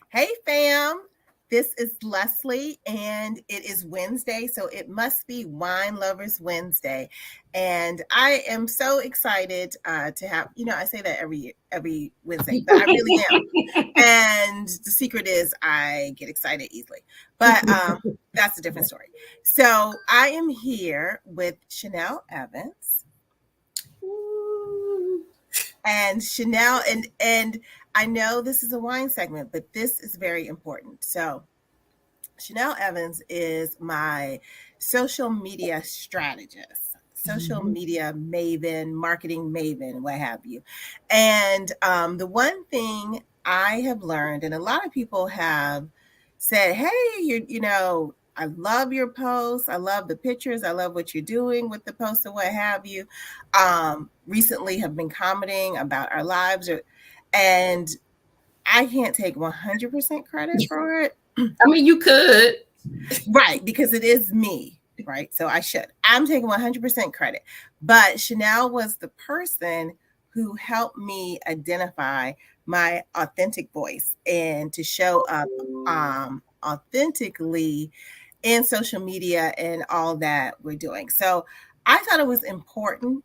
Hey, fam. This is Leslie, and it is Wednesday, so it must be Wine Lovers Wednesday. And I am so excited to have, I say that every Wednesday, but I really am. And the secret is I get excited easily, but that's a different story. So I am here with Shanel Evans. And Shanel, and I know this is a wine segment, but this is very important. So Shanel Evans is my social media strategist, social media maven, marketing maven, what have you. And the one thing I have learned, and a lot of people have said, hey, I love your posts. I love the pictures. I love what you're doing with the posts and what have you. Recently have been commenting about our lives, and I can't take 100% credit for it. I mean, you could. Right, because it is me, right? So I should. I'm taking 100% credit. But Shanel was the person who helped me identify my authentic voice and to show up authentically in social media and all that we're doing. So I thought it was important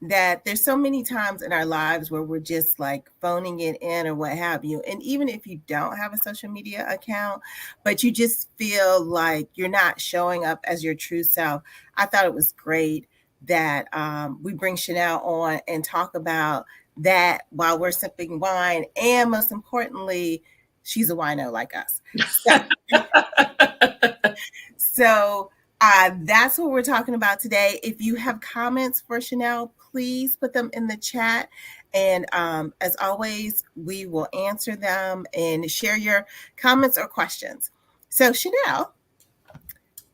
that there's so many times in our lives where we're just like phoning it in or what have you. And even if you don't have a social media account, but you just feel like you're not showing up as your true self, I thought it was great that we bring Shanel on and talk about that while we're sipping wine. And most importantly, she's a wino like us. So that's what we're talking about today. If you have comments for Shanel, please put them in the chat. And as always, we will answer them and share your comments or questions. So, Shanel,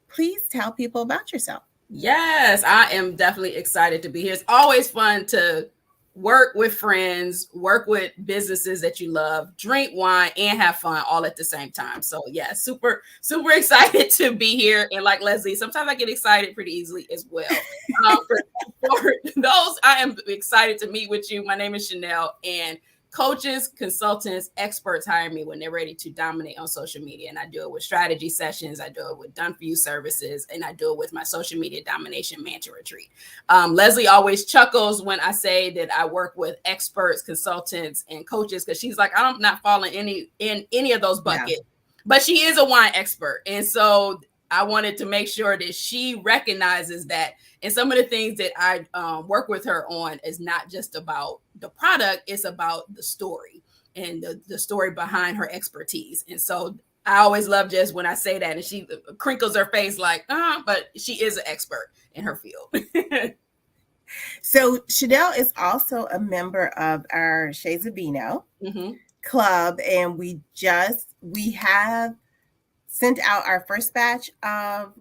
please tell people about yourself. Yes, I am definitely excited to be here. It's always fun to work with friends, work with businesses that you love, drink wine, and have fun all at the same time. So, yeah, super, super excited to be here. And like Leslie, sometimes I get excited pretty easily as well. For those, I am excited to meet with you. My name is Shanel, and coaches, consultants, experts hire me when they're ready to dominate on social media. And I do it with strategy sessions, I do it with done for you services, and I do it with my social media domination mantra retreat. Leslie always chuckles when I say that I work with experts, consultants, and coaches, because she's like, I'm not falling in any of those buckets. Yeah. But she is a wine expert. And so I wanted to make sure that she recognizes that. And some of the things that I work with her on is not just about the product, it's about the story and the story behind her expertise. And so I always love just when I say that, and she crinkles her face like, but she is an expert in her field. So Shanel is also a member of our Shades of Vino club, and we have sent out our first batch of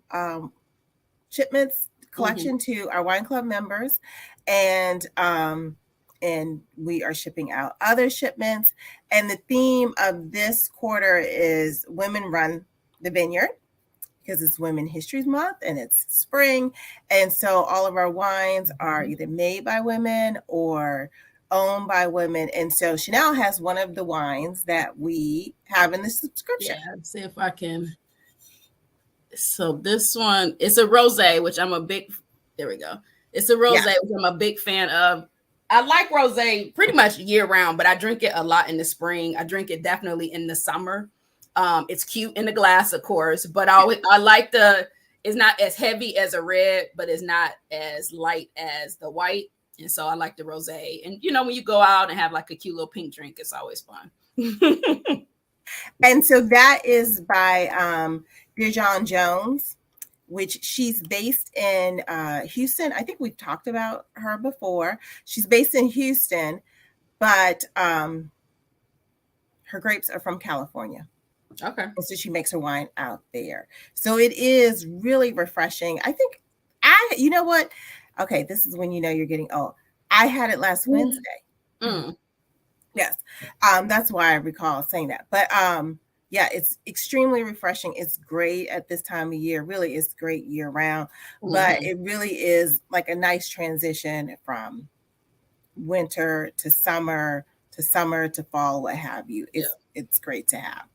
shipments collection to our wine club members, and we are shipping out other shipments. And the theme of this quarter is Women Run the Vineyard, because it's Women History Month and it's spring. And so all of our wines are either made by women or owned by women. And so Shanel has one of the wines that we have in the subscription. Yeah, let's see if I can. So this one, it's a rosé, which I'm a big, there we go. It's a rosé, which I'm a big fan of. I like rosé pretty much year round, but I drink it a lot in the spring. I drink it definitely in the summer. It's cute in the glass, of course, but I like it's not as heavy as a red, but it's not as light as the white. And so I like the rosé. And, when you go out and have like a cute little pink drink, it's always fun. And so that is by Birjan Jones, which she's based in Houston. I think we've talked about her before. She's based in Houston, but her grapes are from California. Okay. And so she makes her wine out there. So it is really refreshing. I think you know what? Okay, this is when you're getting old. I had it last Wednesday. Yes. That's why I recall saying that. But yeah, it's extremely refreshing. It's great at this time of year. Really, it's great year round. But it really is like a nice transition from winter to summer to to summer to fall, what have you. It's great to have,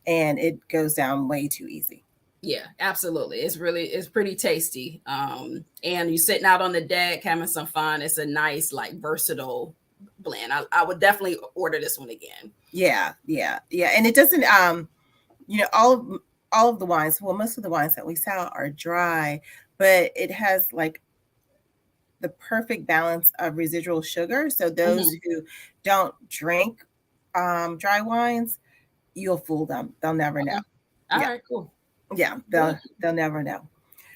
and it goes down way too easy. Yeah, absolutely. It's pretty tasty. And you're sitting out on the deck having some fun. It's a nice, like, versatile blend. I would definitely order this one again. Yeah. And it doesn't all of the wines, well, most of the wines that we sell are dry, but it has like the perfect balance of residual sugar. So those who don't drink dry wines, you'll fool them. They'll never know. All right, cool. Yeah, they'll never know.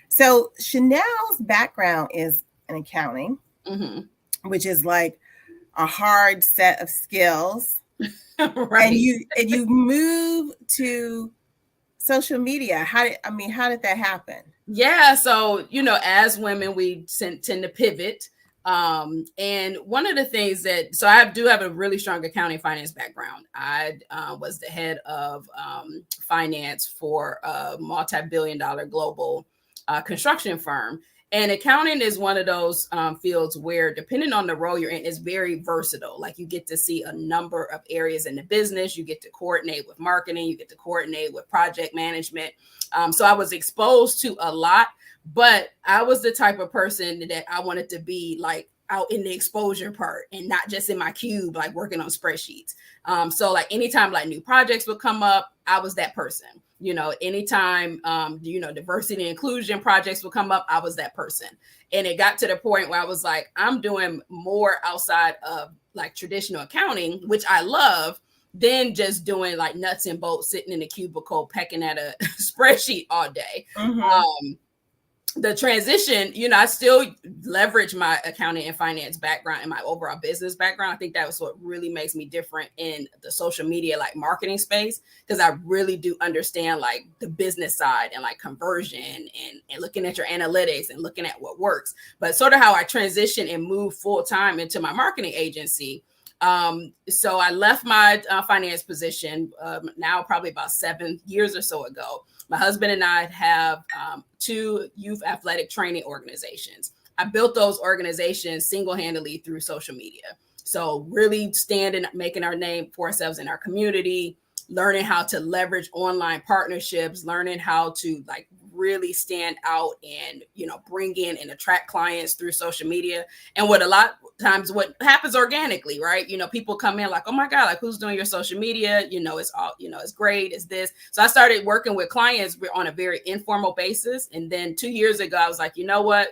So Shanel's background is in accounting, which is like a hard set of skills. Right. And you move to social media. How did that happen? Yeah, so as women, we tend to pivot. And one of the things so I do have a really strong accounting finance background. I was the head of finance for a multi-billion-dollar global construction firm. And accounting is one of those fields where, depending on the role you're in, it's very versatile. Like, you get to see a number of areas in the business. You get to coordinate with marketing. You get to coordinate with project management. So I was exposed to a lot, but I was the type of person that I wanted to be like out in the exposure part and not just in my cube, like working on spreadsheets. So like anytime like new projects would come up, I was that person. Anytime, diversity and inclusion projects would come up, I was that person. And it got to the point where I was like, I'm doing more outside of like traditional accounting, which I love, than just doing like nuts and bolts, sitting in a cubicle, pecking at a spreadsheet all day. The transition, I still leverage my accounting and finance background and my overall business background. I think that was what really makes me different in the social media, like marketing space, because I really do understand like the business side and like conversion and looking at your analytics and looking at what works. But sort of how I transitioned and moved full time into my marketing agency. So I left my finance position now probably about 7 years or so ago. My husband and I have 2 youth athletic training organizations. I built those organizations single-handedly through social media. So really making our name for ourselves in our community, learning how to leverage online partnerships, learning how to like really stand out and, bring in and attract clients through social media. And what a lot of times what happens organically, right? People come in like, oh my God, like, who's doing your social media? It's all, it's great. It's this. So I started working with clients on a very informal basis. And then 2 years ago, I was like, you know what?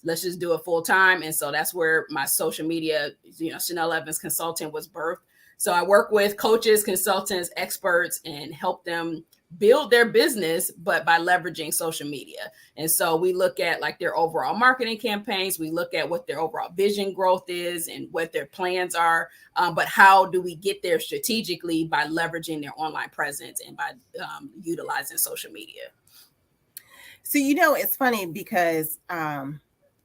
Let's just do it full time. And so that's where my social media, Shanel Evans Consulting was birthed. So I work with coaches, consultants, experts, and help them build their business, but by leveraging social media. And so we look at like their overall marketing campaigns. We look at what their overall vision growth is and what their plans are. But how do we get there strategically by leveraging their online presence and by utilizing social media? So, it's funny because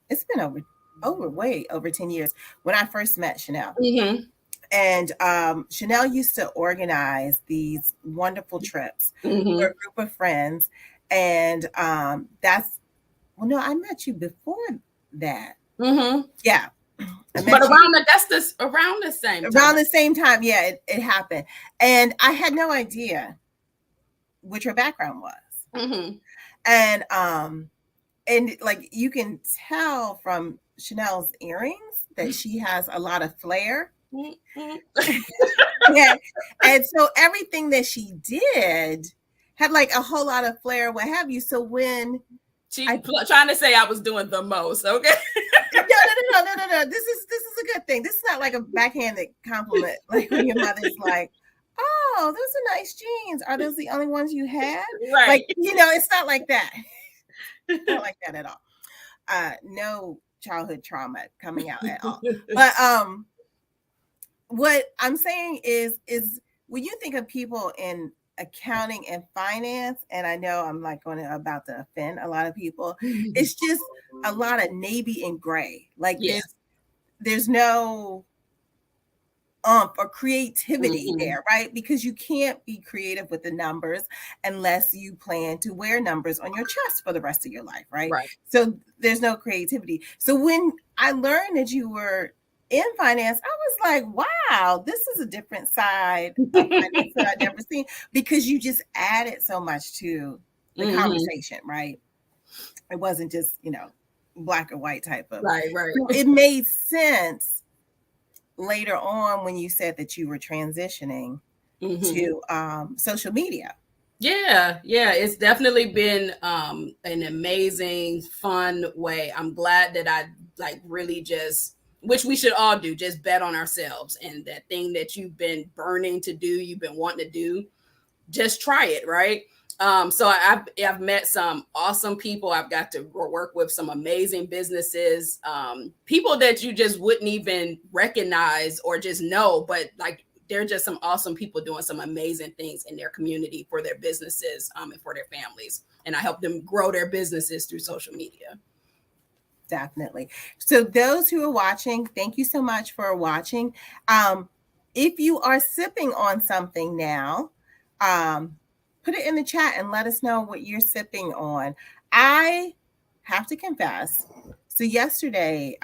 it's been way over 10 years when I first met Shanel. And Shanel used to organize these wonderful trips for a group of friends. And I met you before that. Yeah. But around the same time. Around the same time, yeah, it happened. And I had no idea what your background was. And like you can tell from Shanel's earrings that she has a lot of flair. Yeah. And so everything that she did had like a whole lot of flair, what have you. So when trying to say I was doing the most, okay? No. This is a good thing. This is not like a backhanded compliment. Like when your mother's like, "Oh, those are nice jeans. Are those the only ones you had?" Right. Like, it's not like that. Not like that at all. No childhood trauma coming out at all. But what I'm saying is when you think of people in accounting and finance, and I know I'm like about to offend a lot of people, it's just a lot of navy and gray. Like there's no or creativity there, right? Because you can't be creative with the numbers unless you plan to wear numbers on your chest for the rest of your life, right? So there's no creativity. So when I learned that you were in finance, I was like, wow, this is a different side of finance that I've never seen, because you just added so much to the conversation, right? It wasn't just, black or white type of. Right. So it made sense later on when you said that you were transitioning to social media. Yeah, it's definitely been an amazing, fun way. I'm glad that I really just, which we should all do, just bet on ourselves, and that thing that you've been burning to do, you've been wanting to do, just try it, right? So I've met some awesome people. I've got to work with some amazing businesses, people that you just wouldn't even recognize or just know, but like they're just some awesome people doing some amazing things in their community for their businesses, and for their families. And I help them grow their businesses through social media. Definitely. So those who are watching, thank you so much for watching. If you are sipping on something now, put it in the chat and let us know what you're sipping on. I have to confess. So yesterday,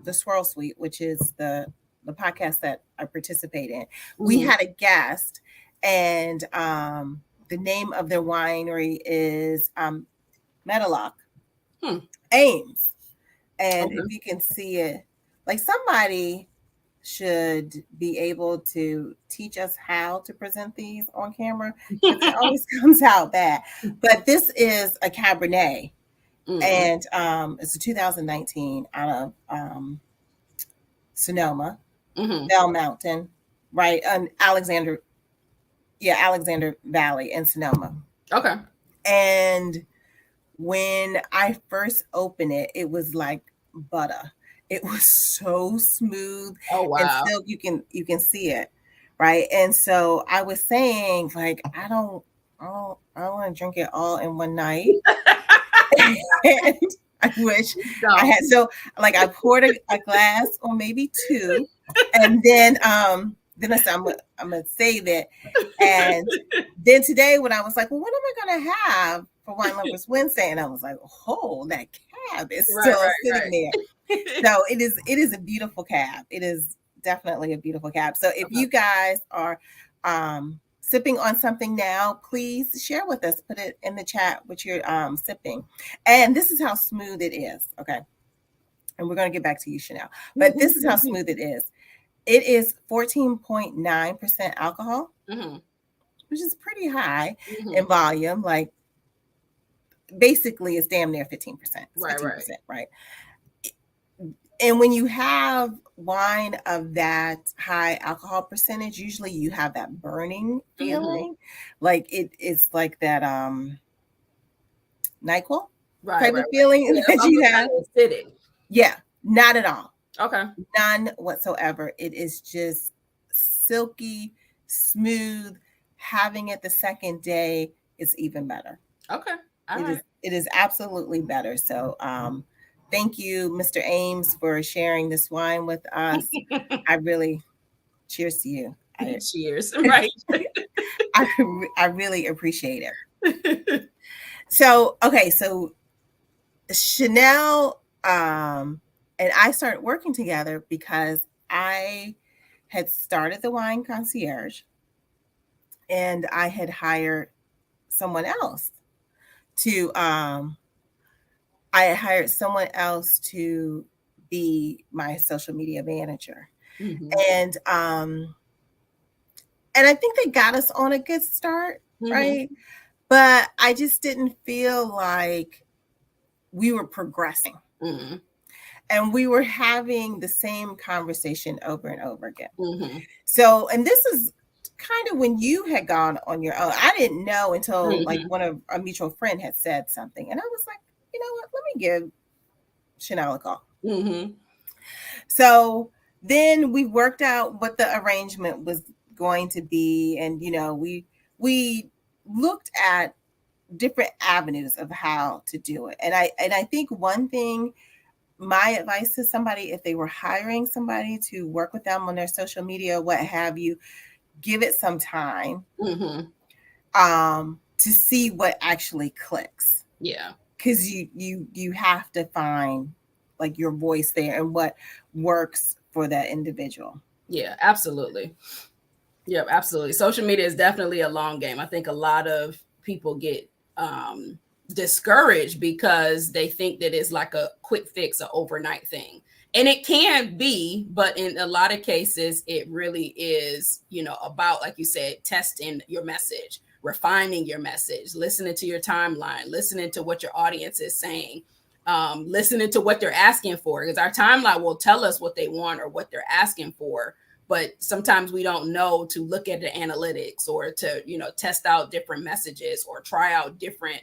the Swirl Suite, which is the podcast that I participate in, we had a guest, and the name of their winery is Medalock Ames. And if you can see it, like, somebody should be able to teach us how to present these on camera, because it always comes out bad. But this is a Cabernet, and it's a 2019 out of Sonoma, Bell Mountain, right? Alexander Valley in Sonoma. Okay. And when I first opened it, it was like butter. It was so smooth. Oh, wow. And still you can see it, right? And so I was saying, like, I don't want to drink it all in one night. And I wish I had. So, like, I poured a glass or maybe two, and then I said I'm gonna save it. And then today, when I was like, well, what am I gonna have for Wine Lovers Wednesday? And I was like, oh, that cab is still sitting there. So it is a beautiful cab. It is definitely a beautiful cab. So if you guys are sipping on something now, please share with us. Put it in the chat what you're sipping. And this is how smooth it is. Okay. And we're going to get back to you, Shanel. But this is how smooth it is. It is 14.9% alcohol, which is pretty high in volume. Like, basically, it's damn near 15%. It's 15%, right? And when you have wine of that high alcohol percentage, usually you have that burning feeling. Like, it's like that NyQuil type of feeling that you have. Acidic. Yeah, not at all. Okay. None whatsoever. It is just silky, smooth. Having it the second day is even better. Okay. It is absolutely better. So thank you, Mr. Ames, for sharing this wine with us. I really, cheers to you. Cheers. Right. I really appreciate it. So, okay. So Shanel and I started working together because I had started the Wine Concierge, and I had hired someone else to be my social media manager. And I think they got us on a good start, right? But I just didn't feel like we were progressing. And we were having the same conversation over and over again. So, and this is kind of when you had gone on your own. I didn't know until like one of our mutual friend had said something. And I was like, you know what, let me give Shanel a call. So then we worked out what the arrangement was going to be. And, we looked at different avenues of how to do it. And I think one thing, my advice to somebody, if they were hiring somebody to work with them on their social media, what have you, give it some time to see what actually clicks. Yeah. Because you have to find like your voice there and what works for that individual. Yeah, absolutely. Yeah, absolutely. Social media is definitely a long game. I think a lot of people get discouraged because they think that it's like a quick fix, an overnight thing. And it can be, but in a lot of cases, it really is, about, like you said, testing your message, refining your message, listening to your timeline, listening to what your audience is saying, listening to what they're asking for, because our timeline will tell us what they want or what they're asking for. But sometimes we don't know to look at the analytics or to, test out different messages or try out different,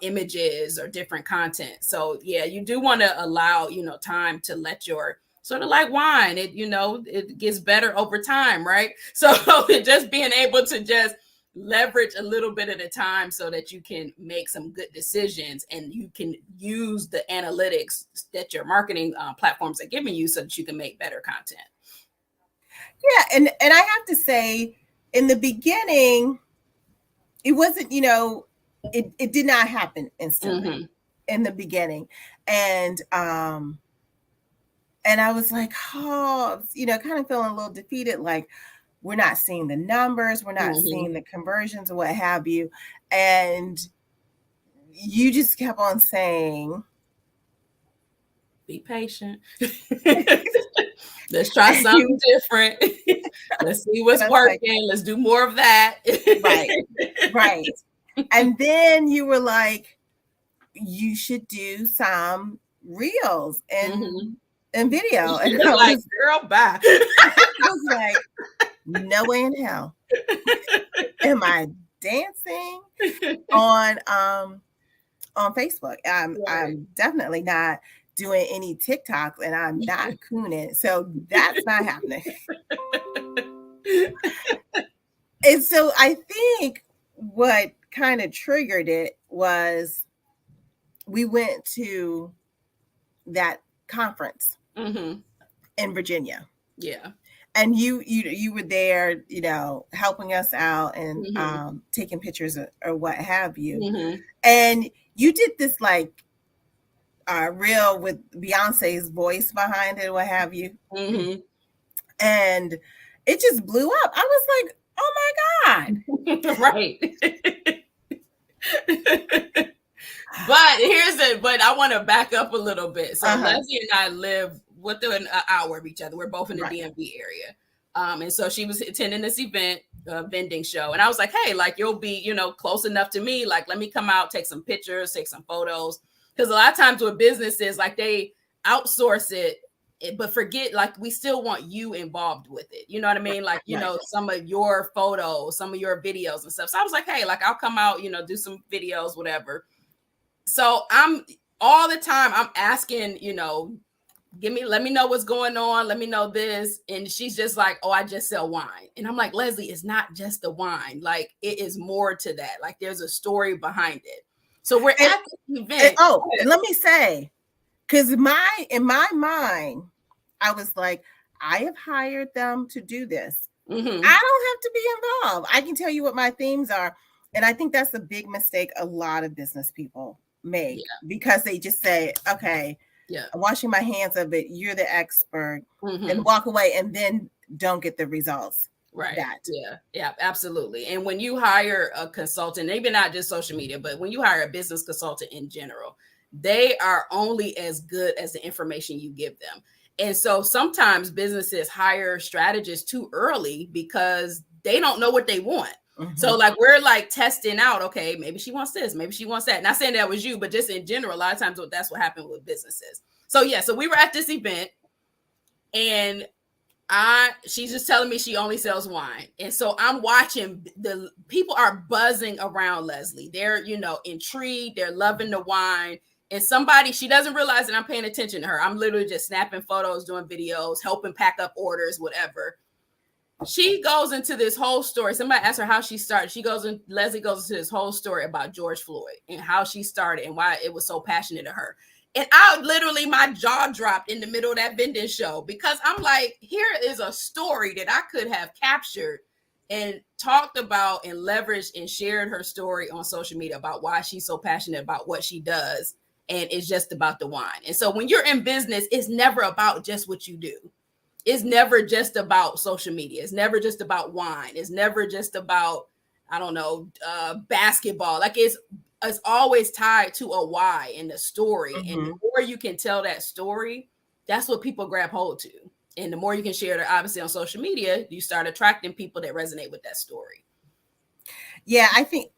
images or different content. So yeah, you do want to allow, time to let your, sort of like wine, it gets better over time, right? So just being able to just leverage a little bit at a time so that you can make some good decisions and you can use the analytics that your marketing platforms are giving you so that you can make better content. Yeah, and I have to say, in the beginning, it wasn't, it did not happen instantly in the beginning. And I was like, kind of feeling a little defeated, like we're not seeing the numbers, we're not seeing the conversions or what have you. And you just kept on saying, be patient. Let's try something different. Let's see what's working. Let's do more of that. Right. And then you were like, you should do some reels and video. And you're like, girl, bye. I was like, no way in hell am I dancing on Facebook. I'm definitely not doing any TikToks, and I'm not cooning. So that's not happening. And so I think what kind of triggered it was we went to that conference in Virginia. Yeah. And you were there, helping us out and taking pictures or what have you. And you did this like reel with Beyonce's voice behind it, what have you. And it just blew up. I was like, oh my God. Right. But I want to back up a little bit. So Leslie and I live within an hour of each other. We're both in the DMV area. And so she was attending this event, vending show. And I was like, hey, like you'll be, close enough to me. Like, let me come out, take some pictures, take some photos. Because a lot of times with businesses, like they outsource it, but forget, like we still want you involved with it. You know what I mean? Like, some of your photos, some of your videos and stuff. So I was like, hey, like I'll come out, do some videos, whatever. So I'm all the time I'm asking, let me know what's going on. Let me know this. And she's just like, oh, I just sell wine. And I'm like, Leslie, it's not just the wine. Like it is more to that. Like there's a story behind it. So we're at the event. And let me say, because in my mind, I was like, I have hired them to do this. I don't have to be involved. I can tell you what my themes are. And I think that's a big mistake a lot of business people make because they just say, okay, I'm washing my hands of it. You're the expert and walk away and then don't get the results. Right. Yeah, absolutely. And when you hire a consultant, maybe not just social media, but when you hire a business consultant in general, they are only as good as the information you give them. And so sometimes businesses hire strategists too early because they don't know what they want. So like we're like testing out, okay, maybe she wants this, maybe she wants that. Not saying that was you, but just in general, a lot of times that's what happened with businesses. So so we were at this event and she's just telling me she only sells wine. And so I'm watching, the people are buzzing around Leslie. They're, intrigued, they're loving the wine. And she doesn't realize that I'm paying attention to her. I'm literally just snapping photos, doing videos, helping pack up orders, whatever. She goes into this whole story. Somebody asked her how she started. Leslie goes into this whole story about George Floyd and how she started and why it was so passionate to her. And my jaw dropped in the middle of that vending show because I'm like, here is a story that I could have captured and talked about and leveraged and shared her story on social media about why she's so passionate about what she does. And it's just about the wine. And so when you're in business, it's never about just what you do. it's never just about social media. It's never just about wine. It's never just about, I don't know, basketball. Like it's always tied to a why and the story. Mm-hmm. And the more you can tell that story, that's what people grab hold to. And the more you can share it, obviously on social media, you start attracting people that resonate with that story. Yeah, I think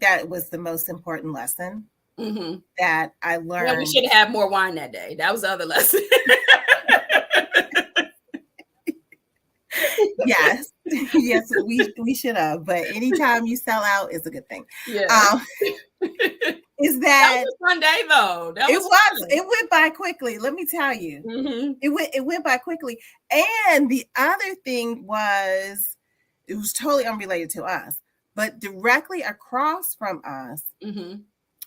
that was the most important lesson that I learned. Yeah, we should have more wine that day. That was the other lesson. Yes, yes, we should have. But anytime you sell out is a good thing. Yeah. Is that was a fun day though? It went by quickly. Let me tell you, it went by quickly. And the other thing was, it was totally unrelated to us, but directly across from us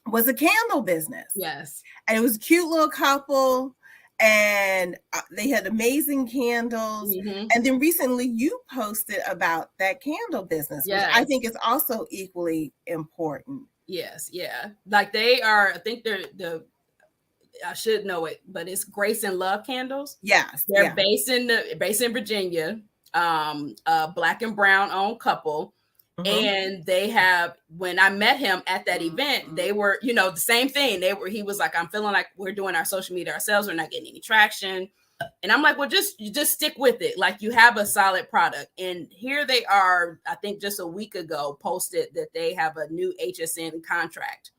was a candle business. Yes, and it was a cute little couple. And they had amazing candles. And then recently you posted about that candle business, which I think is also equally important. Yes, yeah. Like they are, I think they're I should know it, but it's Grace and Love Candles. Yes. They're based in Virginia, a Black and brown owned couple. And they have, when I met him at that event, they were, the same thing. He was like, I'm feeling like we're doing our social media ourselves. We're not getting any traction. And I'm like, well, just stick with it. Like you have a solid product. And here they are, I think just a week ago, posted that they have a new HSN contract.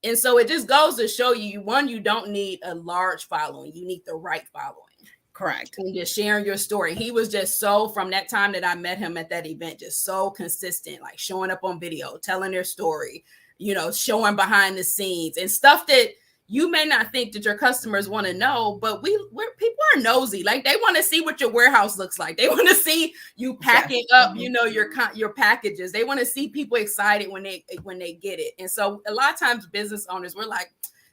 And so it just goes to show you, one, you don't need a large following. You need the right following. Correct. And just sharing your story. He was just so, from that time that I met him at that event, just so consistent, like showing up on video, telling their story, showing behind the scenes and stuff that you may not think that your customers want to know, but people are nosy. Like they want to see what your warehouse looks like. They want to see you packing up, your packages. They want to see people excited when they get it. And so a lot of times business owners, we're like,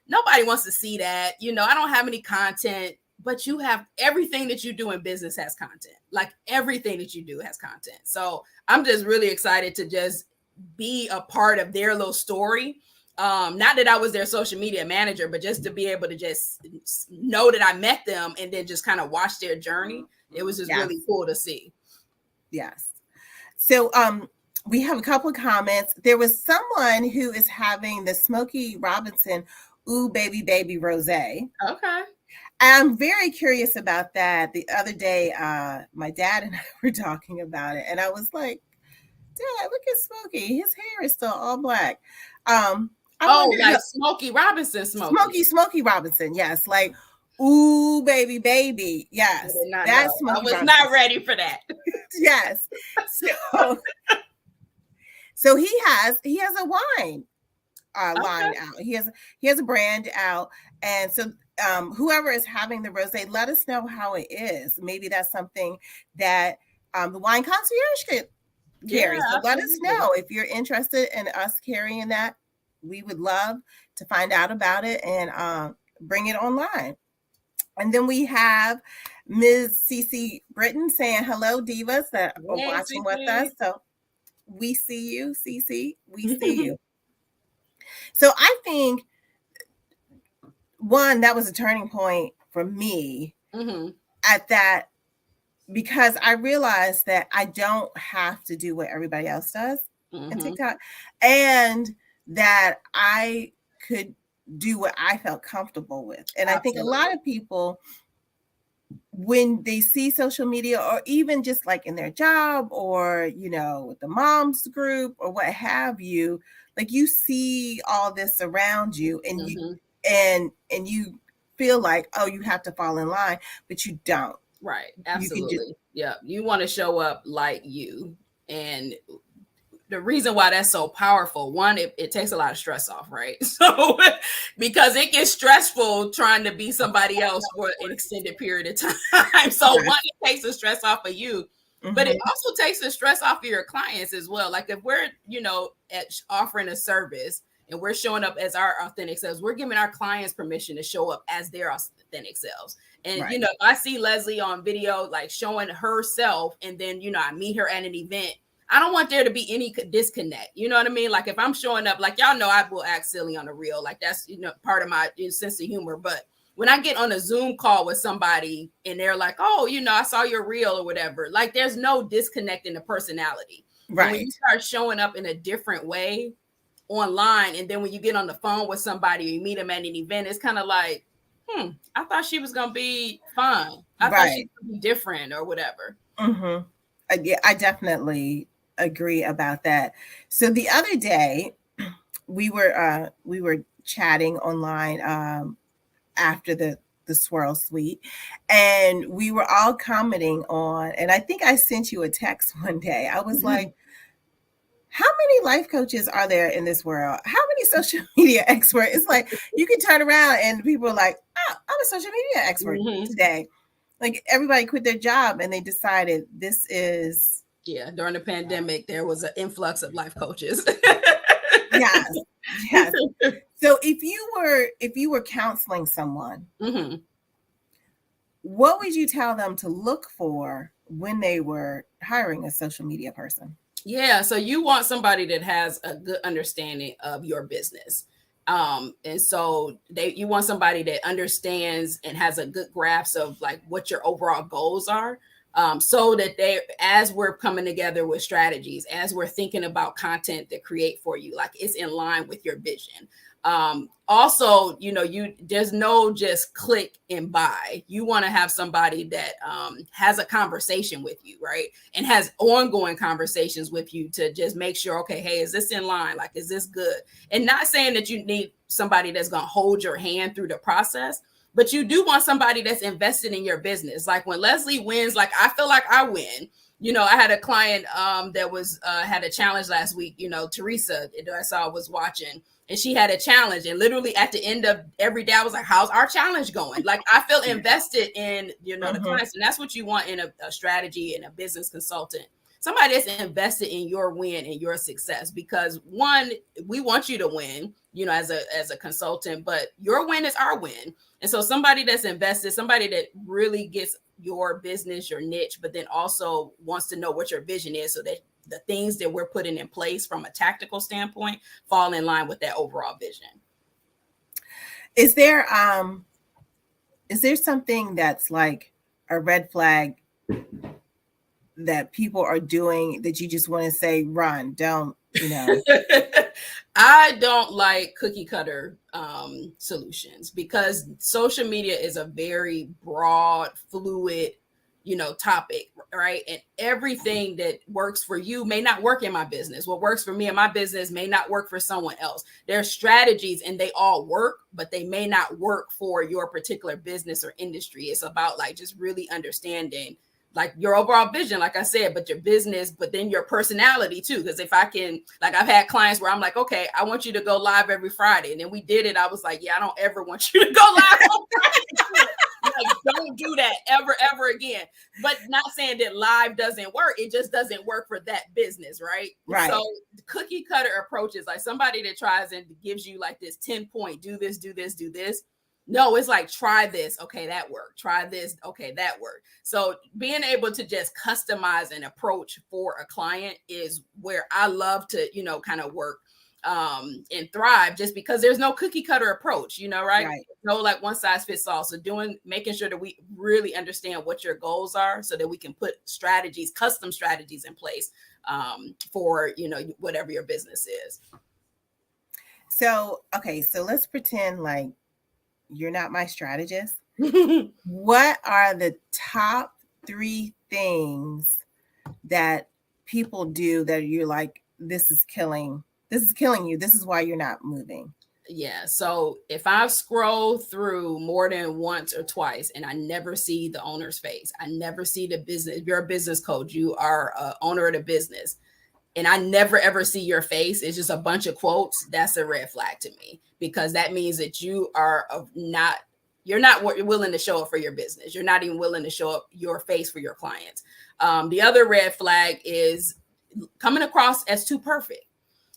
nobody wants to see that. I don't have any content. But you have everything that you do in business has content. Like everything that you do has content. So I'm just really excited to just be a part of their little story. Not that I was their social media manager, but just to be able to just know that I met them and then just kind of watch their journey. It was just really cool to see. Yes. So we have a couple of comments. There was someone who is having the Smokey Robinson Ooh Baby Baby Rosé. Okay. I'm very curious about that. The other day, my dad and I were talking about it, and I was like, Dad, look at Smokey. His hair is still all black. Smokey Robinson. Smokey Robinson. Yes. Like, ooh, baby, baby. Yes. That's Smokey Robinson. Not ready for that. Yes. So he has a wine line out. He has a brand out. And so whoever is having the rosé, let us know how it is. Maybe that's something that the wine concierge could carry. So let us know if you're interested in us carrying that. We would love to find out about it and bring it online. And then we have Ms. Cece Britton saying hello, divas that are watching with us. So we see you, Cece. We see you. So I think one, that was a turning point for me at that, because I realized that I don't have to do what everybody else does in TikTok, and that I could do what I felt comfortable with. And I think a lot of people, when they see social media, or even just like in their job, or with the moms group or what have you, like you see all this around you, and you feel like, oh, you have to fall in line, but you don't. Right. Absolutely. You want to show up like you. And the reason why that's so powerful, one, it takes a lot of stress off, right? So because it gets stressful trying to be somebody else for an extended period of time. So one, it takes the stress off of you, but it also takes the stress off of your clients as well. Like if we're, offering a service and we're showing up as our authentic selves, we're giving our clients permission to show up as their authentic selves. And, if I see Leslie on video, like showing herself, and then, I meet her at an event, I don't want there to be any disconnect. You know what I mean? Like if I'm showing up, like, y'all know, I will act silly on the reel. Like that's, part of my sense of humor. But when I get on a Zoom call with somebody and they're like, oh, you know, I saw your reel or whatever, like there's no disconnect in the personality. Right. And when you start showing up in a different way online, and then when you get on the phone with somebody, you meet them at an event, it's kind of like, I thought she was going to be fun. I thought she would be different or whatever. Mm-hmm. Yeah, I definitely agree about that. So the other day we were chatting online after the swirl suite, and we were all commenting on, and I think I sent you a text one day. I was like, how many life coaches are there in this world? How many social media experts? It's like you can turn around and people are like, oh, I'm a social media expert today. Like everybody quit their job and they decided this is. Yeah, during the pandemic, there was an influx of life coaches. Yes. Yes. So if you were counseling someone, what would you tell them to look for when they were hiring a social media person? Yeah, so you want somebody that has a good understanding of your business. And so you want somebody that understands and has a good grasp of like what your overall goals are. So that as we're coming together with strategies, as we're thinking about content to create for you, like it's in line with your vision. Also, you know, there's no just click and buy. You want to have somebody that has a conversation with you, right? And has ongoing conversations with you to just make sure, okay, hey, is this in line? Like, is this good? And not saying that you need somebody that's going to hold your hand through the process, but you do want somebody that's invested in your business. Like when Leslie wins, like I feel like I win. You know, I had a client that was had a challenge last week. You know, Teresa, that I saw was watching, and she had a challenge. And literally at the end of every day, I was like, how's our challenge going? Like I feel invested in, you know, the clients. And that's what you want in a strategy and a business consultant. Somebody that's invested in your win and your success, because one, we want you to win, you know, as a consultant, but your win is our win. And so somebody that's invested, somebody that really gets your business, your niche, but then also wants to know what your vision is so that the things that we're putting in place from a tactical standpoint fall in line with that overall vision. Is there something that's like a red flag that people are doing that you just want to say, run, don't, you know? I don't like cookie cutter solutions, because social media is a very broad, fluid, you know, topic, right? And everything that works for you may not work in my business. What works for me in my business may not work for someone else. There are strategies and they all work, but they may not work for your particular business or industry. It's about like just really understanding like your overall vision, like I said, but your business, but then your personality too. Because if I can, like I've had clients where I'm like, okay, I want you to go live every Friday. And then we did it. I was like, yeah, I don't ever want you to go live on Friday. Like, don't do that ever again. But not saying that live doesn't work. It just doesn't work for that business, right? Right. So cookie cutter approaches, like somebody that tries and gives you like this 10-point, do this, do this, do this. No, it's like, try this. Okay, that worked. Try this. Okay, that worked. So being able to just customize an approach for a client is where I love to, you know, kind of work and thrive, just because there's no cookie cutter approach, you know, right? No, like one size fits all. So making sure that we really understand what your goals are so that we can put strategies, custom strategies in place for, you know, whatever your business is. So, okay. So let's pretend like you're not my strategist. What are the top 3 things that people do that you're like, this is killing you. This is why you're not moving? Yeah. So if I scroll through more than once or twice and I never see the owner's face, I never see the business, you're a business coach, you are an owner of the business, and I never ever see your face, it's just a bunch of quotes, that's a red flag to me, because that means that you are you're not willing to show up for your business. You're not even willing to show up your face for your clients. The other red flag is coming across as too perfect.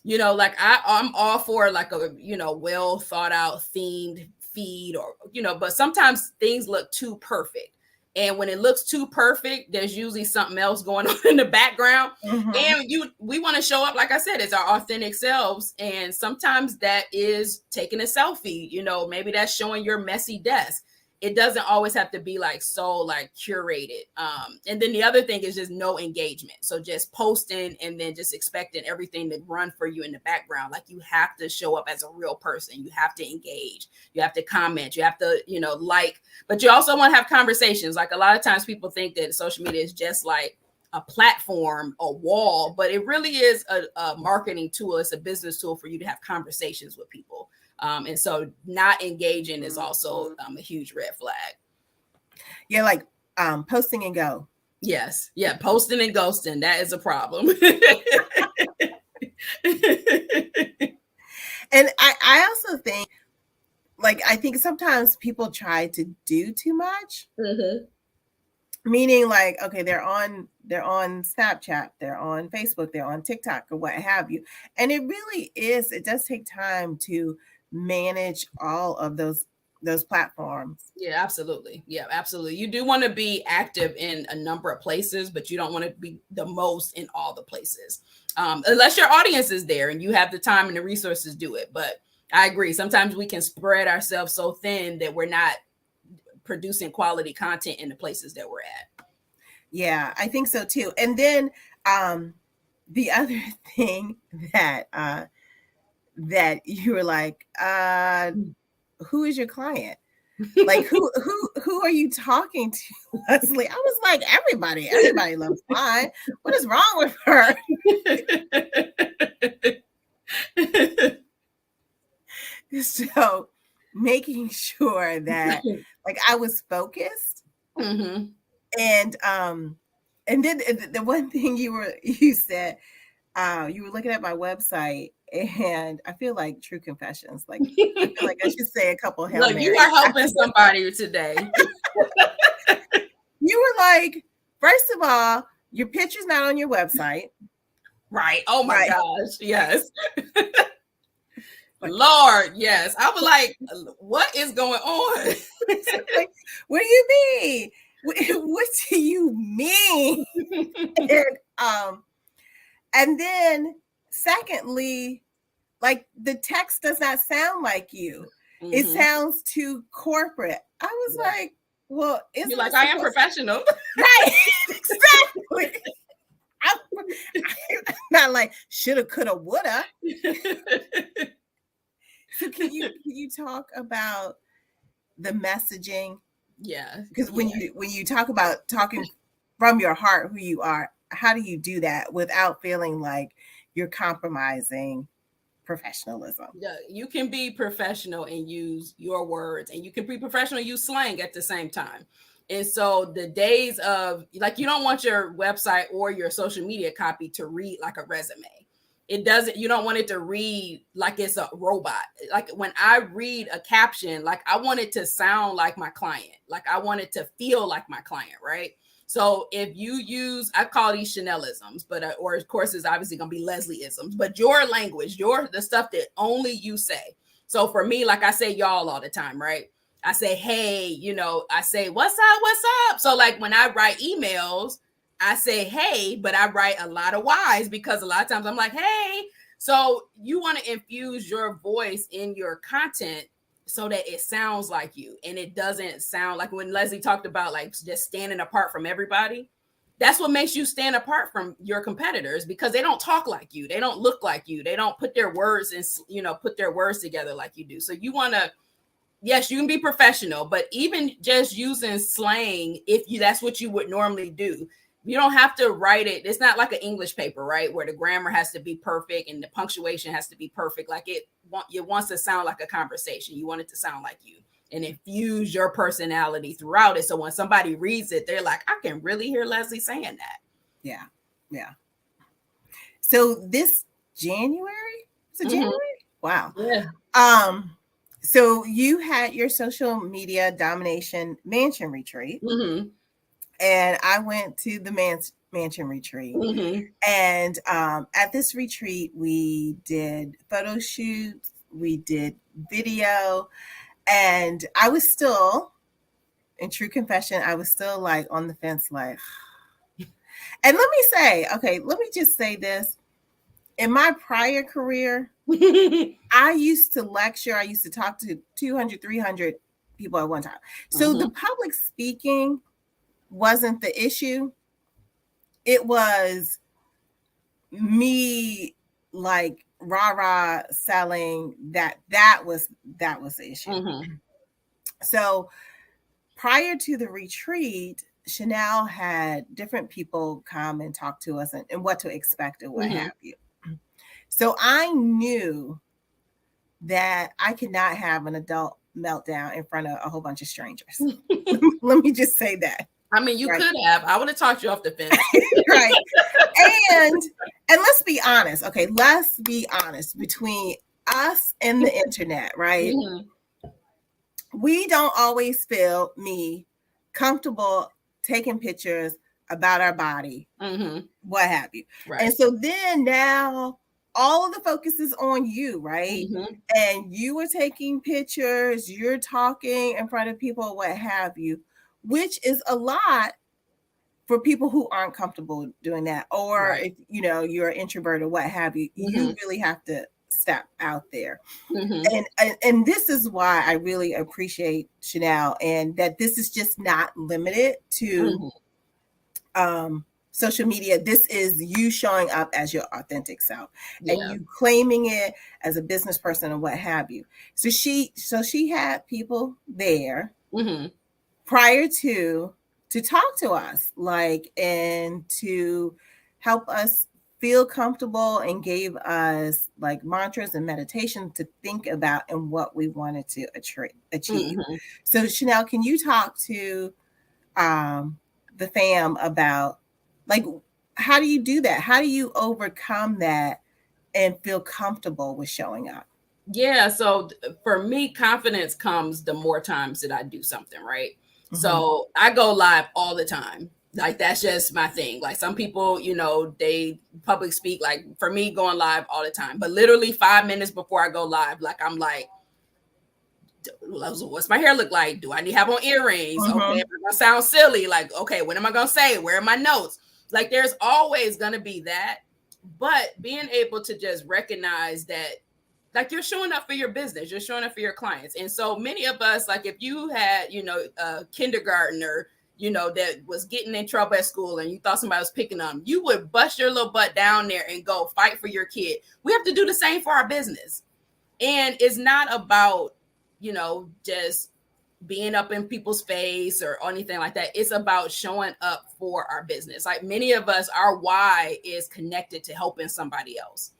You know, like I'm all for like a, you know, well thought out themed feed, or, you know, but sometimes things look too perfect. And when it looks too perfect, there's usually something else going on in the background. And we want to show up, like I said, as our authentic selves. And sometimes that is taking a selfie, you know, maybe that's showing your messy desk. it doesn't always have to be like so like curated. And then the other thing is just no engagement. So just posting and then just expecting everything to run for you in the background. Like you have to show up as a real person. You have to engage. You have to comment. You have to, like, but you also want to have conversations. Like a lot of times people think that social media is just like a platform, a wall, but it really is a marketing tool. It's a business tool for you to have conversations with people. And so not engaging is also a huge red flag. Yeah, like posting and go. Yes. Yeah, posting and ghosting. That is a problem. And I also think, like, I think sometimes people try to do too much. Mm-hmm. Meaning, like, okay, they're on Snapchat, they're on Facebook, they're on TikTok, or what have you. And it does take time to manage all of those platforms. Yeah, absolutely. Yeah, absolutely. You do want to be active in a number of places, but you don't want to be the most in all the places. Unless your audience is there and you have the time and the resources to do it. But I agree. Sometimes we can spread ourselves so thin that we're not producing quality content in the places that we're at. Yeah, I think so too. And then the other thing that you were like, who is your client? Like who are you talking to, Leslie? I was like, everybody loves mine. What is wrong with her? So making sure that like I was focused. Mm-hmm. And then the one thing you said, you were looking at my website, and I feel like true confessions. Like I feel like I should say a couple Hail Marys. You are helping somebody today. You were like, first of all, your picture's not on your website. Right. Oh my gosh. Yes. Lord, yes. I was like, what is going on? Like, what do you mean? What do you mean? And then secondly, like the text does not sound like you. Mm-hmm. It sounds too corporate. I was like, well, you're like, I am professional. Right. Exactly. I'm not like shoulda, coulda, woulda. So can you talk about the messaging? Yeah. Because when you talk about talking from your heart who you are, how do you do that without feeling like you're compromising professionalism? Yeah, you can be professional and use your words, and you can be professional and use slang at the same time. And so the days of like, you don't want your website or your social media copy to read like a resume. You don't want it to read like it's a robot. Like when I read a caption, like I want it to sound like my client. Like I want it to feel like my client, right? So if you use, I call these Shanelisms, but or of course it's obviously going to be Leslieisms, but your language, the stuff that only you say. So for me, like I say y'all all the time, right? I say, hey, I say, what's up? So like when I write emails, I say, hey, but I write a lot of Y's because a lot of times I'm like, hey. So you want to infuse your voice in your content so that it sounds like you, and it doesn't sound like when Leslie talked about like just standing apart from everybody. That's what makes you stand apart from your competitors, because they don't talk like you. They don't look like you. They don't put their words and, put their words together like you do. So you want to, yes, you can be professional, but even just using slang, that's what you would normally do. You don't have to write it. It's not like an English paper, right? Where the grammar has to be perfect and the punctuation has to be perfect. Like it wants to sound like a conversation. You want it to sound like you and infuse your personality throughout it. So when somebody reads it, they're like, I can really hear Leslie saying that. Yeah. Yeah. So this January? Is it January? Wow. Yeah. So you had your social media domination mansion retreat. Mm-hmm. And I went to the mansion retreat. Mm-hmm. And at this retreat, we did photo shoots, we did video, and I was still, in true confession, I was still like on the fence, like, and let me just say this. In my prior career, I used to lecture, I used to talk to 200, 300 people at one time. So the public speaking wasn't the issue. It was me like rah selling that was the issue. So prior to the retreat, Shanel had different people come and talk to us and what to expect and what have you. So I knew that I could not have an adult meltdown in front of a whole bunch of strangers. Let me just say that. I mean, you could have. I would have talked you off the fence. Right. And let's be honest. Okay, let's be honest. Between us and the internet, right? We don't always feel comfortable taking pictures about our body, what have you. Right. And so then now all of the focus is on you, right? And you are taking pictures, you're talking in front of people, what have you, which is a lot for people who aren't comfortable doing that. Or if you're an introvert or what have you, you really have to step out there. And this is why I really appreciate Shanel, and that this is just not limited to social media. This is you showing up as your authentic self and you claiming it as a business person and what have you. So she had people there prior to talk to us, and to help us feel comfortable, and gave us like mantras and meditation to think about and what we wanted to achieve. So Shanel, can you talk to the fam about like, how do you do that? How do you overcome that and feel comfortable with showing up? Yeah. So for me, confidence comes the more times that I do something, right? So I go live all the time. Like, that's just my thing. Like, some people, they public speak. Like, for me, going live all the time. But literally 5 minutes before I go live, like, I'm like, what's my hair look like? Do I need to have on earrings? Okay, am I gonna sound silly? Like, okay, what am I gonna say? Where are my notes? Like, there's always gonna be that. But being able to just recognize that, like, you're showing up for your business, you're showing up for your clients. And so many of us, like, if you had, a kindergartner, that was getting in trouble at school and you thought somebody was picking on them, you would bust your little butt down there and go fight for your kid. We have to do the same for our business. And it's not about, just being up in people's face or anything like that. It's about showing up for our business. Like, many of us, our why is connected to helping somebody else.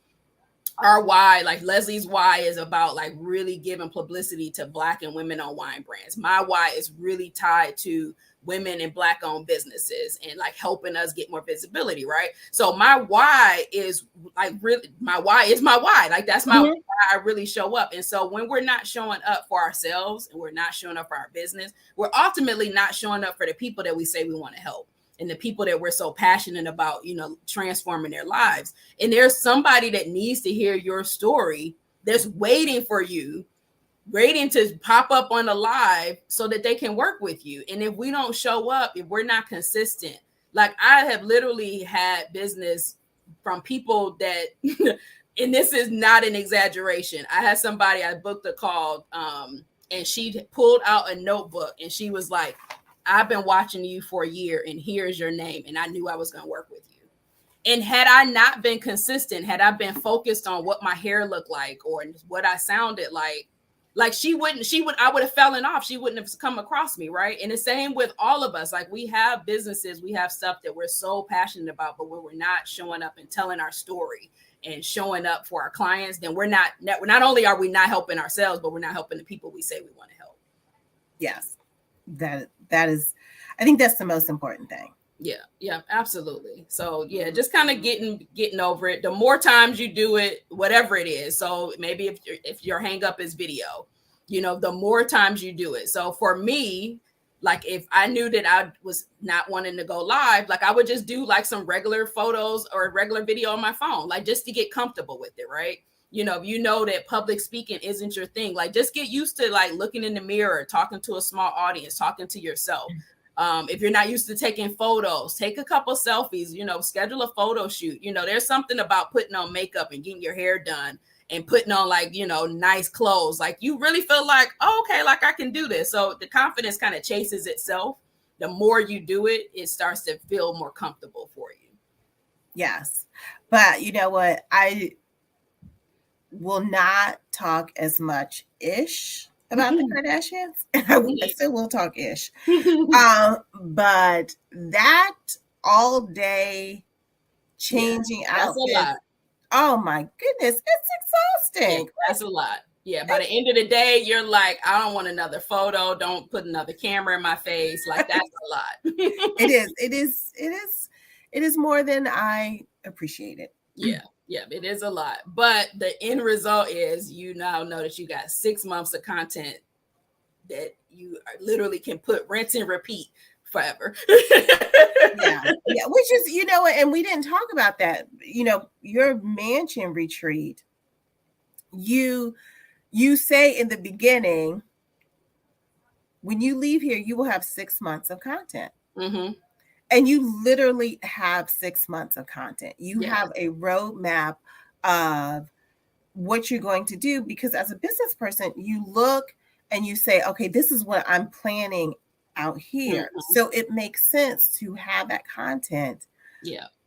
Our why, like Leslie's why, is about like really giving publicity to Black and women-owned wine brands. My why is really tied to women and Black-owned businesses and like helping us get more visibility, right? So my why is like really, my why is my why. Like, that's my why I really show up. And so when we're not showing up for ourselves and we're not showing up for our business, we're ultimately not showing up for the people that we say we want to help, and the people that we're so passionate about, transforming their lives. And there's somebody that needs to hear your story that's waiting for you, waiting to pop up on the live so that they can work with you. And if we don't show up, if we're not consistent, like, I have literally had business from people that, and this is not an exaggeration. I had somebody, I booked a call, and she pulled out a notebook and she was like, I've been watching you for a year and here's your name. And I knew I was going to work with you. And had I not been consistent, had I been focused on what my hair looked like or what I sounded like I would have fallen off. She wouldn't have come across me. Right. And the same with all of us. Like, we have businesses, we have stuff that we're so passionate about, but when we're not showing up and telling our story and showing up for our clients, then not only are we not helping ourselves, but we're not helping the people we say we want to help. Yes. That is, I think that's the most important thing. Yeah, absolutely. So yeah, just kind of getting over it. The more times you do it, whatever it is. So maybe if your hang up is video, the more times you do it. So for me, like, if I knew that I was not wanting to go live, like, I would just do like some regular photos or regular video on my phone, like, just to get comfortable with it, right? If that public speaking isn't your thing, like, just get used to like looking in the mirror, talking to a small audience, talking to yourself. If you're not used to taking photos, take a couple selfies, schedule a photo shoot. There's something about putting on makeup and getting your hair done and putting on nice clothes. Like you really feel like, oh, okay, like I can do this. So the confidence kind of chases itself. The more you do it, it starts to feel more comfortable for you. Yes. But you know what? I will not talk as much ish about the Kardashians. I still will talk ish. But that all day changing outfits. Oh my goodness, it's exhausting. Yeah, that's a lot. Yeah, by the end of the day, you're like, I don't want another photo. Don't put another camera in my face. Like that's a lot. It is more than I appreciate it. Yeah, it is a lot. But the end result is you now know that you got 6 months of content that you literally can put rinse and repeat forever. yeah, which is, and we didn't talk about that. Your mansion retreat, you say in the beginning, when you leave here, you will have 6 months of content. Mm-hmm. And you literally have 6 months of content. You have a roadmap of what you're going to do, because as a business person, you look and you say, okay, this is what I'm planning out here. Mm-hmm. So it makes sense to have that content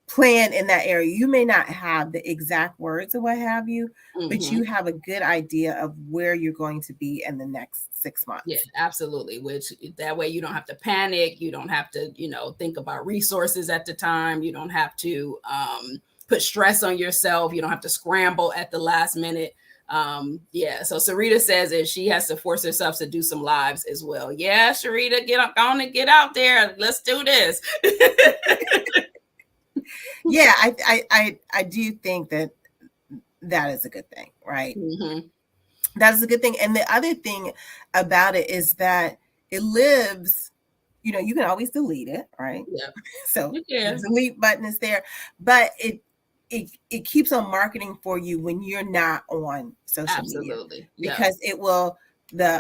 plan in that area. You may not have the exact words or what have you, mm-hmm. but you have a good idea of where you're going to be in the next 6 months. Yeah, absolutely. Which that way you don't have to panic. You don't have to, think about resources at the time. You don't have to put stress on yourself. You don't have to scramble at the last minute. So Sarita says that she has to force herself to do some lives as well. Yeah, Sharita, get out there. Let's do this. Yeah, I do think that is a good thing, right? Mm-hmm. That is a good thing. And the other thing about it is that it lives, you can always delete it, right? Yeah. So the delete button is there, but it keeps on marketing for you when you're not on social media. Because it will, the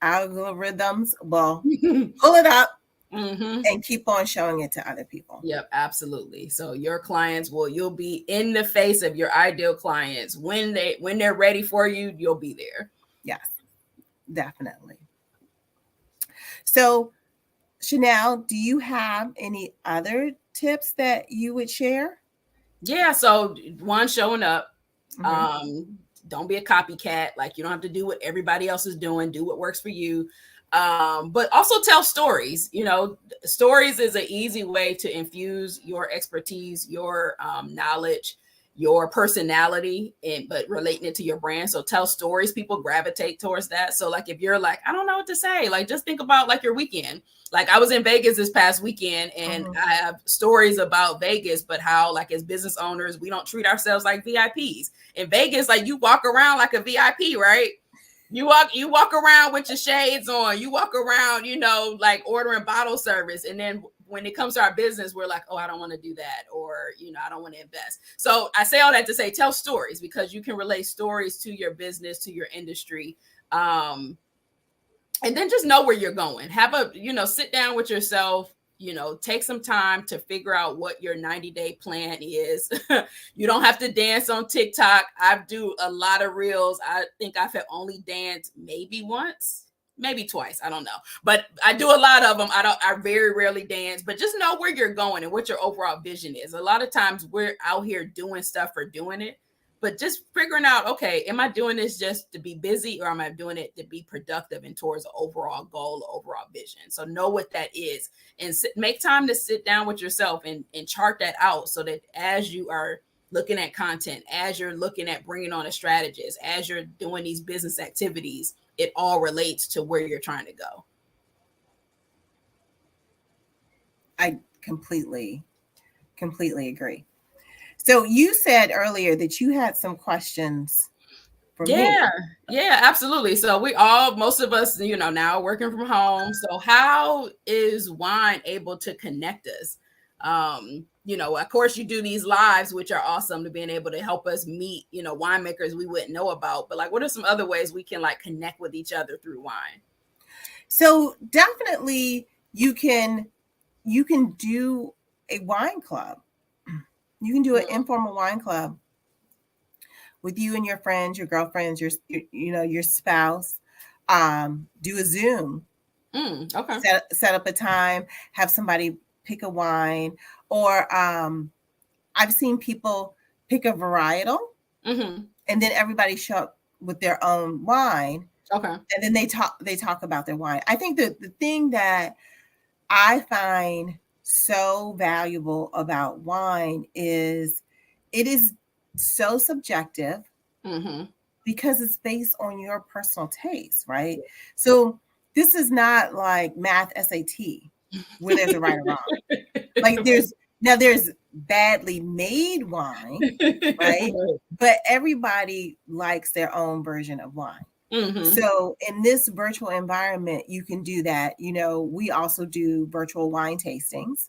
algorithms will pull it up. Mm-hmm. And keep on showing it to other people. Yep, absolutely. So your clients you'll be in the face of your ideal clients. When they're ready for you, you'll be there. Yes, definitely. So, Shanel, do you have any other tips that you would share? Yeah. So one, showing up. Mm-hmm. Don't be a copycat. Like you don't have to do what everybody else is doing. Do what works for you. But also tell stories. Stories is an easy way to infuse your expertise, your knowledge, your personality, but relating it to your brand. So tell stories. People gravitate towards that. So like if you're like, I don't know what to say, like just think about like your weekend. Like I was in Vegas this past weekend and I have stories about Vegas, but how like as business owners, we don't treat ourselves like VIPs. In Vegas, like you walk around like a VIP, right? You walk around with your shades on. You walk around, like ordering bottle service. And then when it comes to our business, we're like, oh, I don't want to do that. Or, I don't want to invest. So I say all that to say, tell stories, because you can relate stories to your business, to your industry. And then just know where you're going. Have sit down with yourself. Take some time to figure out what your 90-day plan is. You don't have to dance on TikTok. I do a lot of reels. I think I've only danced maybe once, maybe twice. I don't know, but I do a lot of them. I very rarely dance, but just know where you're going and what your overall vision is. A lot of times we're out here doing stuff for doing it, but just figuring out, okay, am I doing this just to be busy, or am I doing it to be productive and towards an overall goal, overall vision? So know what that is and make time to sit down with yourself and chart that out, so that as you are looking at content, as you're looking at bringing on a strategist, as you're doing these business activities, it all relates to where you're trying to go. I completely agree. So you said earlier that you had some questions for me. Yeah, absolutely. So most of us, now working from home. So how is wine able to connect us? Of course you do these lives, which are awesome, to being able to help us meet, winemakers we wouldn't know about. But like, what are some other ways we can like connect with each other through wine? So definitely you can do a wine club. You can do an informal wine club with you and your friends, your girlfriends, your spouse. Do a Zoom. Okay. Set up a time, have somebody pick a wine, or I've seen people pick a varietal, and then everybody show up with their own wine. Okay. And then they talk about their wine. I think that the thing that I find so valuable about wine is it is so subjective because it's based on your personal taste, right? So this is not like math SAT where there's a right or wrong. Like there's badly made wine, right? But everybody likes their own version of wine. So in this virtual environment, you can do that. We also do virtual wine tastings,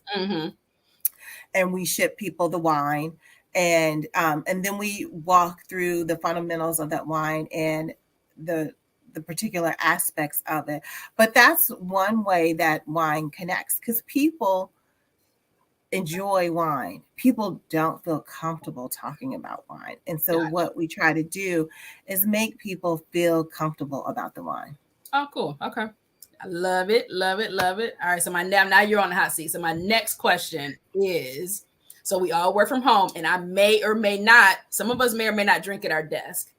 and we ship people the wine, and then we walk through the fundamentals of that wine and the particular aspects of it. But that's one way that wine connects, because people enjoy wine. People don't feel comfortable talking about wine. And so what we try to do is make people feel comfortable about the wine. Oh, cool. Okay. I love it. Love it. Love it. All right. So now you're on the hot seat. So my next question is, so we all work from home, and I may or may not, some of us may or may not drink at our desk.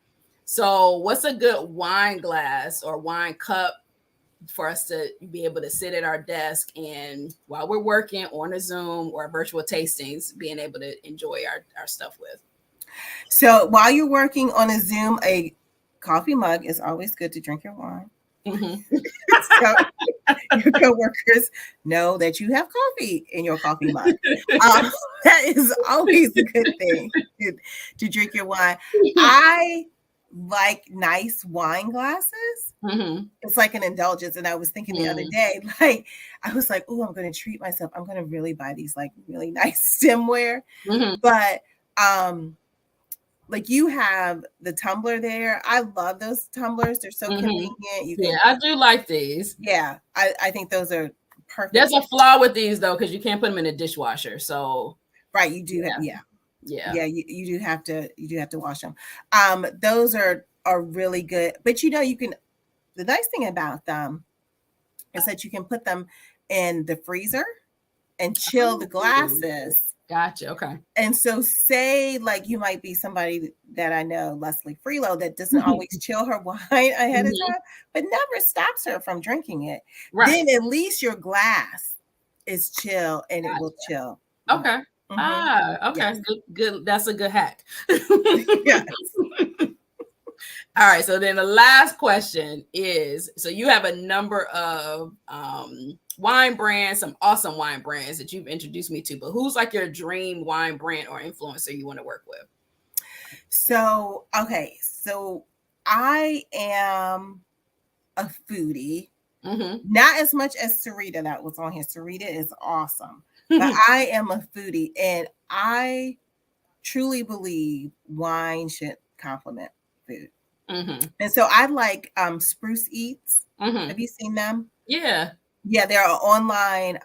So what's a good wine glass or wine cup for us to be able to sit at our desk and while we're working on a Zoom or virtual tastings, being able to enjoy our stuff with? So while you're working on a Zoom, a coffee mug is always good to drink your wine. So your coworkers know that you have coffee in your coffee mug. That is always a good thing to drink your wine. I like nice wine glasses. It's like an indulgence. And I was thinking the other day, like, I was like, oh, I'm going to treat myself. I'm going to really buy these like really nice stemware. But like you have the tumbler there. I love those tumblers. They're so convenient. I do like these. Yeah, I think those are perfect. There's a flaw with these though, because you can't put them in a dishwasher. So right, you do have you do have to wash them. Those are really good. But you can. The nice thing about them is that you can put them in the freezer and chill the glasses. Gotcha. Okay. And so say like you might be somebody that I know, Leslie Freelo, that doesn't always chill her wine ahead of time, but never stops her from drinking it. Right. Then at least your glass is chill and it will chill. Okay. Okay. Yes. Good. That's a good hack. Yes. All right. So then the last question is, so you have a number of wine brands, some awesome wine brands that you've introduced me to, but who's like your dream wine brand or influencer you want to work with? So, okay. So I am a foodie, not as much as Sarita that was on here. Sarita is awesome, but I am a foodie, and I truly believe wine should complement food. And so I like Spruce Eats. Have you seen them? Yeah. Yeah, they're an online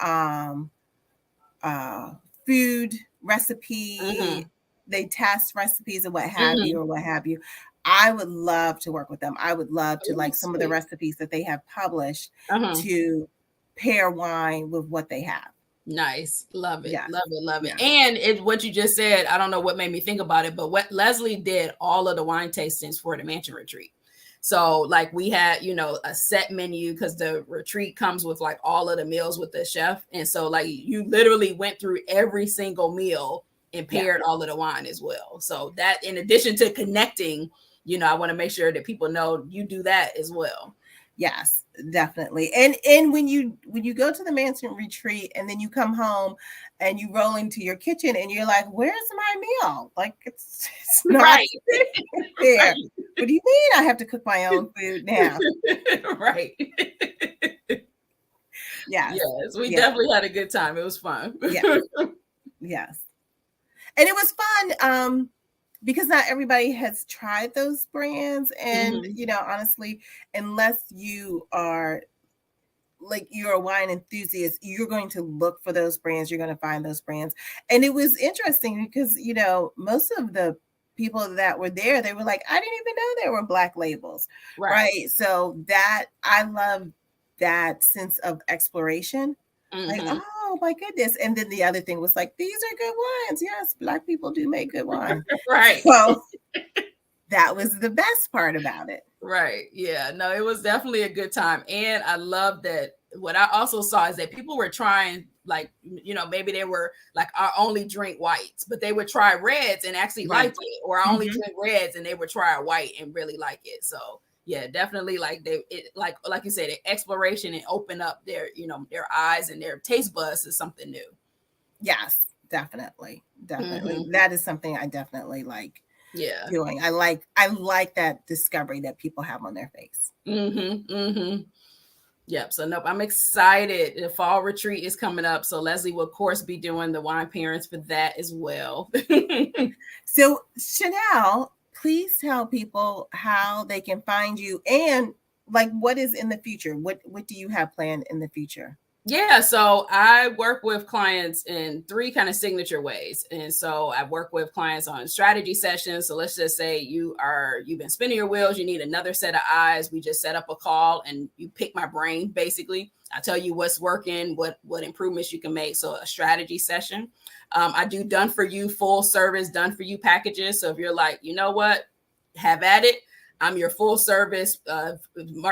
food recipe. They test recipes and what have you. I would love to work with them. I would love to like some of the recipes that they have published to pair wine with what they have. Nice. Love it. Yeah. Love it. And what you just said, I don't know what made me think about it, but what Leslie did all of the wine tastings for the mansion retreat. So like we had, a set menu because the retreat comes with like all of the meals with the chef. And so like you literally went through every single meal and paired all of the wine as well. So that in addition to connecting, I want to make sure that people know you do that as well. Yes, definitely. And when you go to the mansion retreat and then you come home and you roll into your kitchen and you're like, where's my meal? Like it's not right there. Right. What do you mean I have to cook my own food now? Right. Yes, we definitely had a good time. It was fun. Yes. And it was fun. Because not everybody has tried those brands. And, honestly, unless you are like you're a wine enthusiast, you're going to look for those brands, you're going to find those brands. And it was interesting because, you know, most of the people that were there, they were like, I didn't even know there were Black labels. Right. So that, I love that sense of exploration. Like, oh my goodness. And then the other thing was like, these are good wines. Yes, Black people do make good wine. Right. So that was the best part about it. Right. Yeah. No, it was definitely a good time. And I love that. What I also saw is that people were trying, like, you know, maybe they were like, I only drink whites, but they would try reds and actually like it, or I only drink reds and they would try a white and really like it. So yeah, definitely, like like you said, the exploration and open up their, you know, their eyes and their taste buds is something new. Yes, definitely. That is something I definitely like. Doing. I like that discovery that people have on their face. Yep. So nope, I'm excited. The fall retreat is coming up. So Leslie will of course be doing the wine pairings for that as well. So Shanel, please tell people how they can find you and like what is in the future. What do you have planned in the future? Yeah, so I work with clients in 3 kind of signature ways. And so I work with clients on strategy sessions. So let's just say you've been spinning your wheels, you need another set of eyes. We just set up a call and you pick my brain, basically. I tell you what's working, what improvements you can make. So a strategy session. I do done for you, full service, done for you packages. So if you're like, you know what, have at it. I'm your full service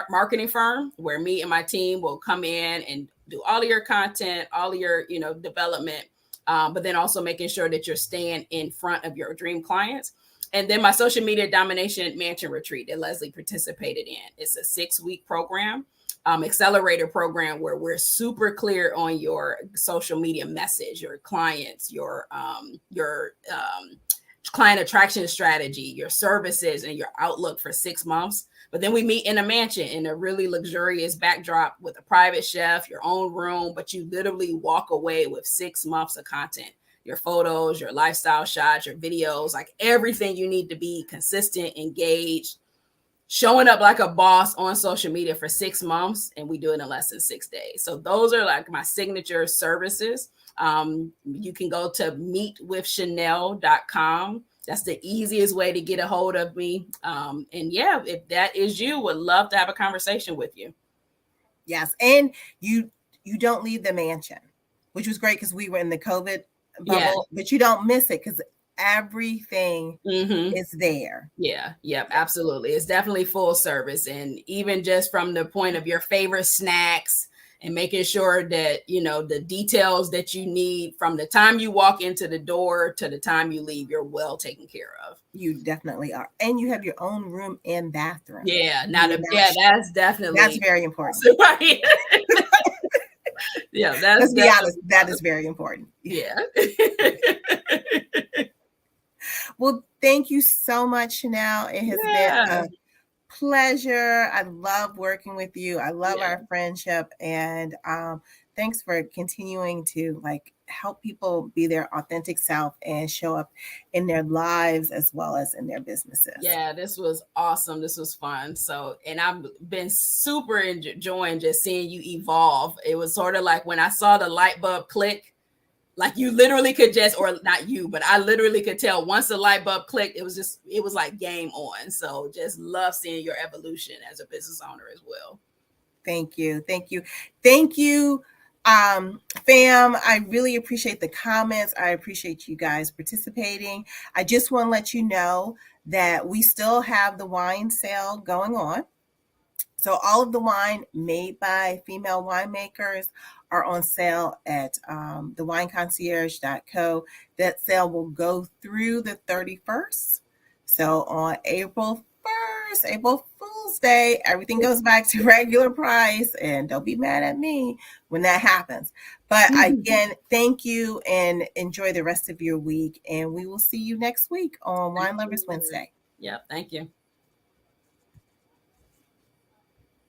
marketing firm where me and my team will come in and do all of your content, all of your, you know, development, but then also making sure that you're staying in front of your dream clients. And then my social media domination mansion retreat that Leslie participated in. It's a 6-week program, accelerator program where we're super clear on your social media message, your clients, your client attraction strategy, your services, and your outlook for 6 months. But then we meet in a mansion in a really luxurious backdrop with a private chef, your own room, but you literally walk away with 6 months of content, your photos, your lifestyle shots, your videos, like everything you need to be consistent, engaged, showing up like a boss on social media for 6 months. And we do it in less than 6 days. So those are like my signature services. You can go to meetwithshanel.com. That's the easiest way to get a hold of me. And yeah, if that is you, would love to have a conversation with you. Yes. And you don't leave the mansion, which was great because we were in the COVID bubble, but you don't miss it because everything is there. Yeah. Yep. Absolutely. It's definitely full service. And even just from the point of your favorite snacks, and making sure that, you know, the details that you need from the time you walk into the door to the time you leave, you're well taken care of. You definitely are. And you have your own room and bathroom. Yeah. That's definitely. That's very important. Right. Yeah. Let's be honest. That is very important. Yeah. Well, thank you so much, Shanel. It has been a pleasure. I love working with you. I love our friendship, and thanks for continuing to like help people be their authentic self and show up in their lives as well as in their businesses. Yeah, this was awesome. This was fun. So, and I've been super enjoying just seeing you evolve. It was sort of like when I saw the light bulb click. Like you literally could just, or not you, but I literally could tell once the light bulb clicked, it was like game on. So just love seeing your evolution as a business owner as well. Thank you. Thank you. Thank you, fam. I really appreciate the comments. I appreciate you guys participating. I just want to let you know that we still have the wine sale going on. So all of the wine made by female winemakers are on sale at thewineconcierge.co. That sale will go through the 31st. So on April 1st, April Fool's Day, everything goes back to regular price. And don't be mad at me when that happens. But again, thank you and enjoy the rest of your week. And we will see you next week on Wine Lovers Wednesday. Yeah, thank you.